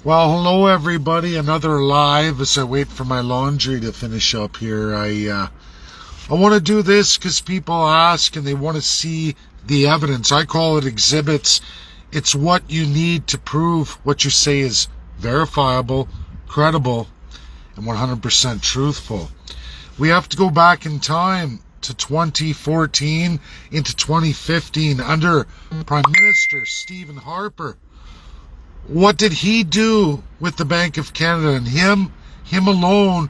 Well, hello everybody. Another live as I wait for my laundry to finish up here. I want to do this because people ask and they want to see the evidence. I call it exhibits. It's what you need to prove what you say is verifiable, credible, and 100% truthful. We have to go back in time to 2014 into 2015 under Prime Minister Stephen Harper. What did he do with the Bank of Canada? And him alone,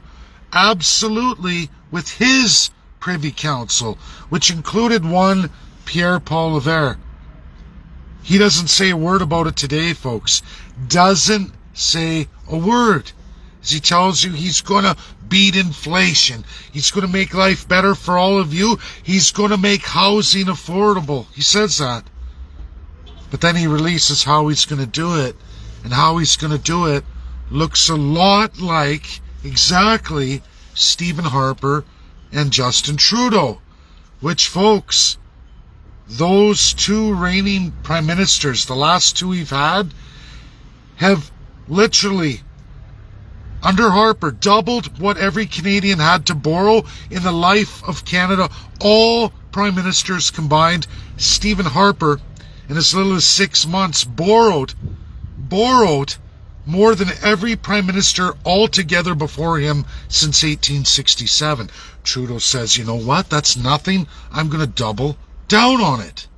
absolutely, with his Privy Council, which included one Pierre POILIVRE. He doesn't say a word about it today, folks. Doesn't say a word. As he tells you he's going to beat inflation. He's going to make life better for all of you. He's going to make housing affordable. He says that. But then he releases how he's going to do it. And how he's going to do it looks a lot like exactly Stephen Harper and Justin Trudeau. Which, folks, those two reigning prime ministers, the last two we've had, have literally, under Harper, doubled what every Canadian had to borrow in the life of Canada. All prime ministers combined. Stephen Harper, in as little as 6 months, borrowed more than every prime minister altogether before him since 1867. Trudeau says, you know what? That's nothing. I'm going to double down on it.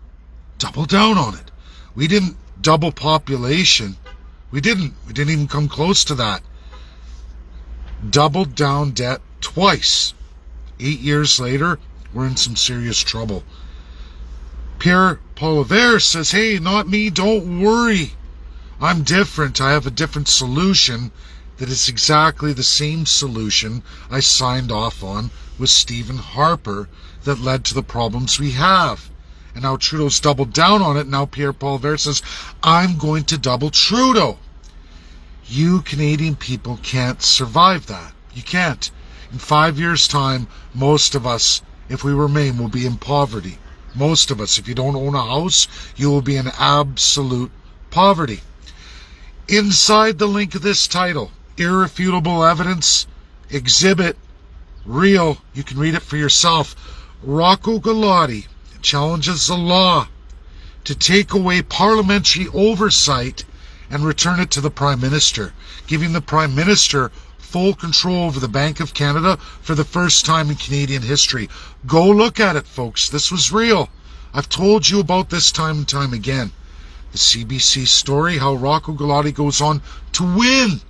Double down on it. We didn't double population. We didn't even come close to that. Doubled down debt twice. 8 years later, we're in some serious trouble. Pierre POILIVRE says, hey, not me, don't worry. I'm different. I have a different solution that is exactly the same solution I signed off on with Stephen Harper that led to the problems we have. And now Trudeau's doubled down on it. Now Pierre POILIVRE says, I'm going to double Trudeau. You Canadian people can't survive that. You can't. In 5 years' time, most of us, if we remain, will be in poverty. Most of us, if you don't own a house, you will be in absolute poverty. Inside the link of this title, irrefutable evidence, exhibit, real, you can read it for yourself. Rocco Galati challenges the law to take away parliamentary oversight and return it to the Prime Minister, giving the Prime Minister full control over the Bank of Canada for the first time in Canadian history. Go look at it, folks. This was real. I've told you about this time and time again. The CBC story, how Rocco Galati goes on to win.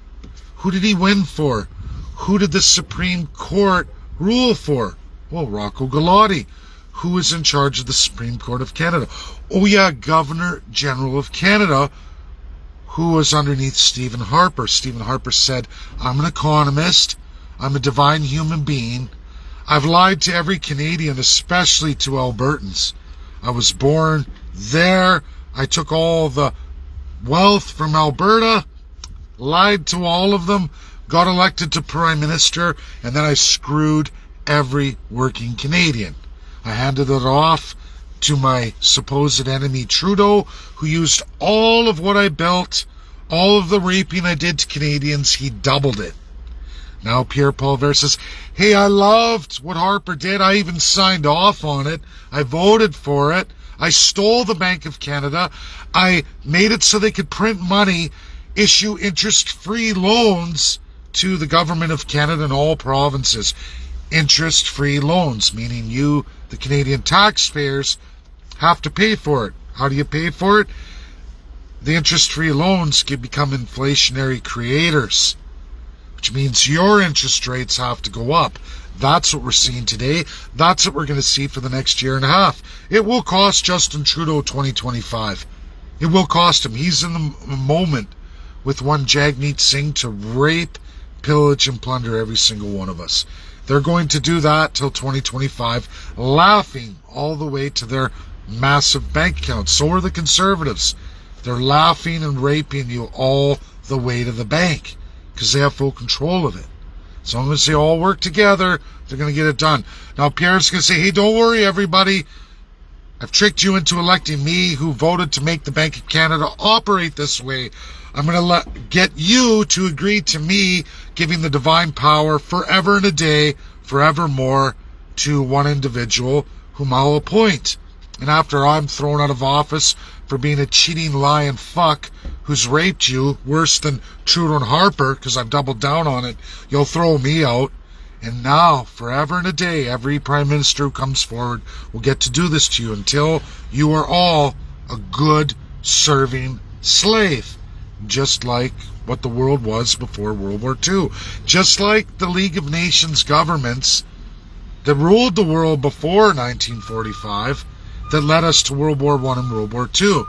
Who did he win for? Who did the Supreme Court rule for? Well, Rocco Galati. Who is in charge of the Supreme Court of Canada? Oh yeah, Governor General of Canada, who was underneath Stephen Harper. Stephen Harper said, I'm an economist. I'm a divine human being. I've lied to every Canadian, especially to Albertans. I was born there. I took all the wealth from Alberta, lied to all of them, got elected to Prime Minister, and then I screwed every working Canadian. I handed it off to my supposed enemy Trudeau, who used all of what I built, all of the raping I did to Canadians. He doubled it. Now Pierre POILIVRE says, hey, I loved what Harper did. I even signed off on it. I voted for it. I stole the Bank of Canada. I made it so they could print money, issue interest-free loans to the government of Canada and all provinces. Interest-free loans, meaning you, the Canadian taxpayers, have to pay for it. How do you pay for it? The interest-free loans can become inflationary creators, which means your interest rates have to go up. That's what we're seeing today. That's what we're going to see for the next year and a half. It will cost Justin Trudeau 2025. It will cost him. He's in the moment with one Jagmeet Singh to rape, pillage, and plunder every single one of us. They're going to do that till 2025, laughing all the way to their massive bank accounts. So are the Conservatives. They're laughing and raping you all the way to the bank because they have full control of it. As long as they all work together, they're going to get it done. Now, Pierre's going to say, hey, don't worry, everybody. I've tricked you into electing me, who voted to make the Bank of Canada operate this way. I'm going to get you to agree to me giving the divine power forever and a day, forevermore, to one individual whom I'll appoint. And after I'm thrown out of office for being a cheating, lying fuck who's raped you worse than Trudeau and Harper, because I've doubled down on it, you'll throw me out. And now, forever and a day, every Prime Minister who comes forward will get to do this to you until you are all a good, serving slave. Just like what the world was before World War II. Just like the League of Nations governments that ruled the world before 1945 that led us to World War I and World War II.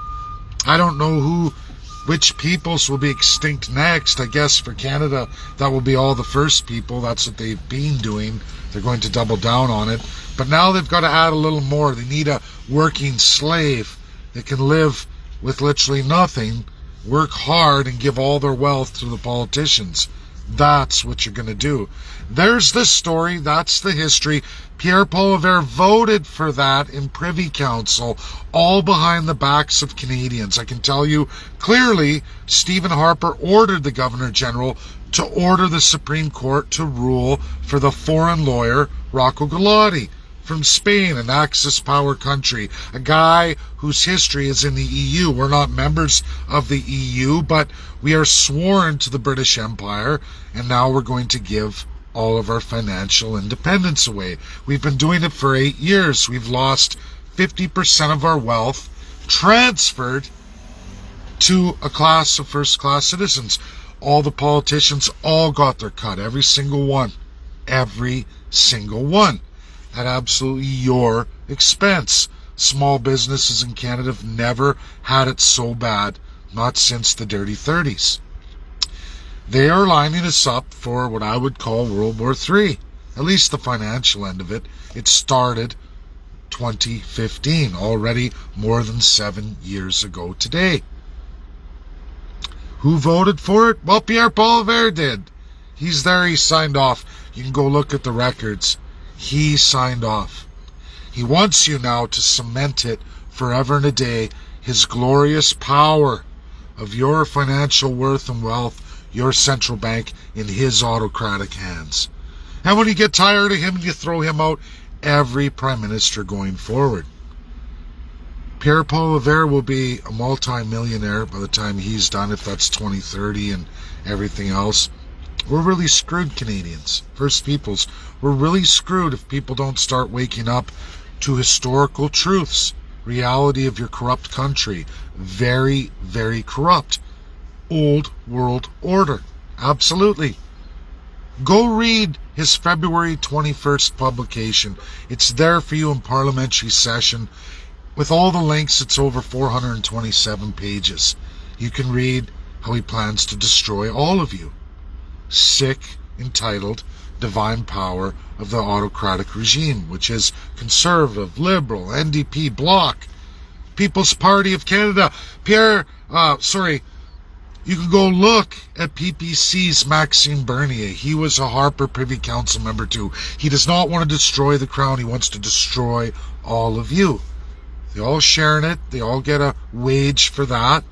I don't know which peoples will be extinct next. I guess for Canada, that will be all the first people. That's what they've been doing. They're going to double down on it. But now they've got to add a little more. They need a working slave that can live with literally nothing, work hard, and give all their wealth to the politicians. That's what you're going to do. There's the story. That's the history. Pierre Poilievre voted for that in Privy Council, all behind the backs of Canadians. I can tell you clearly, Stephen Harper ordered the Governor General to order the Supreme Court to rule for the foreign lawyer Rocco Galati from Spain, an Axis power country, a guy whose history is in the EU. We're not members of the EU, but we are sworn to the British Empire, and now we're going to give all of our financial independence away. We've been doing it for 8 years. We've lost 50% of our wealth, transferred to a class of first-class citizens. All the politicians all got their cut, every single one. Every single one. At absolutely your expense. Small businesses in Canada have never had it so bad, not since the dirty 30s. They are lining us up for what I would call World War III, at least the financial end of it. It started 2015, already more than 7 years ago today. Who voted for it? Well, Pierre Poilievre did. He's there, he signed off. You can go look at the records. He signed off. He wants you now to cement it forever and a day, his glorious power of your financial worth and wealth, your central bank, in his autocratic hands. And when you get tired of him, you throw him out, every Prime Minister going forward. Pierre Poilievre will be a multi-millionaire by the time he's done, if that's 2030 and everything else. We're really screwed, Canadians, First Peoples. We're really screwed if people don't start waking up to historical truths, reality of your corrupt country. Very, very corrupt. Old world order. Absolutely. Go read his February 21st publication. It's there for you in parliamentary session. With all the links, it's over 427 pages. You can read how he plans to destroy all of you. Sick, entitled, divine power of the autocratic regime, which is Conservative, Liberal, NDP, Bloc, People's Party of Canada. You can go look at PPC's Maxime Bernier. He was a Harper Privy Council member too. He does not want to destroy the crown. He wants to destroy all of you. They all share in it. They all get a wage for that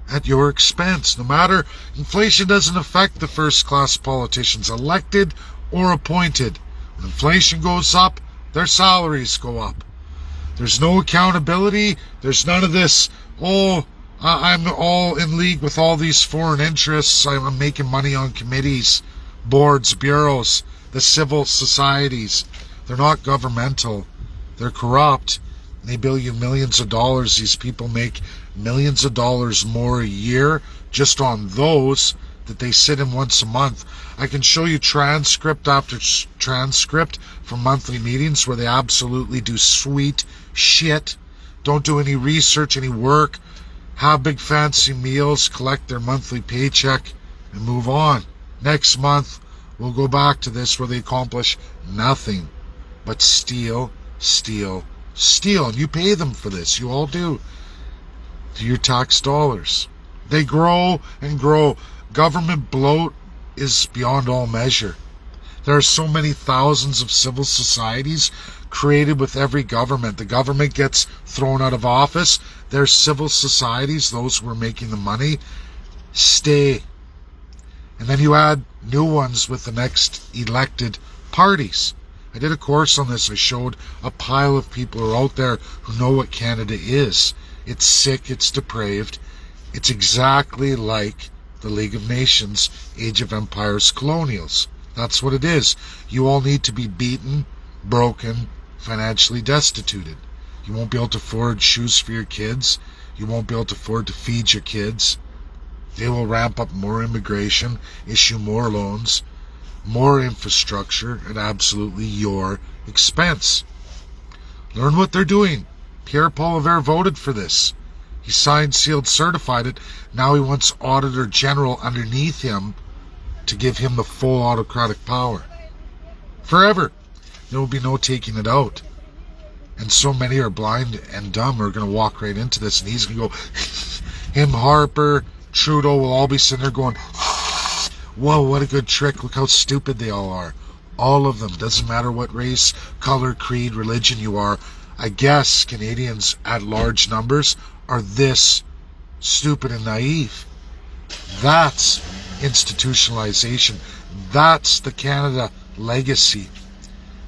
at your expense. No matter, inflation doesn't affect the first-class politicians, elected or appointed. When inflation goes up, their salaries go up. There's no accountability. There's none of this, I'm all in league with all these foreign interests. I'm making money on committees, boards, bureaus, the civil societies. They're not governmental. They're corrupt. They bill you millions of dollars. These people make millions of dollars more a year just on those that they sit in once a month. I can show you transcript after transcript from monthly meetings where they absolutely do sweet shit. Don't do any research, any work. Have big fancy meals, collect their monthly paycheck, and move on. Next month, we'll go back to this where they accomplish nothing but steal, steal, steal. And you pay them for this. You all do. To your tax dollars. They grow and grow. Government bloat is beyond all measure. There are so many thousands of civil societies created with every government. The government gets thrown out of office. There's civil societies, those who are making the money, stay. And then you add new ones with the next elected parties. I did a course on this. I showed a pile of people who are out there who know what Canada is. It's sick, it's depraved. It's exactly like the League of Nations, Age of Empires colonials. That's what it is. You all need to be beaten, broken, financially destituted. You won't be able to afford shoes for your kids. You won't be able to afford to feed your kids. They will ramp up more immigration, issue more loans, more infrastructure at absolutely your expense. Learn what they're doing. Pierre Poilievre voted for this. He signed, sealed, certified it. Now he wants Auditor General underneath him to give him the full autocratic power. Forever. There will be no taking it out. And so many are blind and dumb are going to walk right into this, and he's going to go, him, Harper, Trudeau will all be sitting there going, whoa, what a good trick. Look how stupid they all are. All of them. Doesn't matter what race, color, creed, religion you are. I guess Canadians at large numbers are this stupid and naive. That's institutionalization. That's the Canada legacy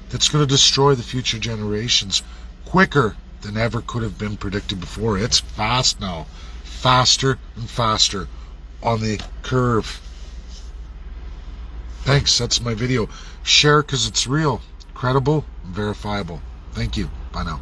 that's going to destroy the future generations quicker than ever could have been predicted before. It's fast now. Faster and faster on the curve. Thanks. That's my video. Share because it's real, credible, and verifiable. Thank you. Bye now.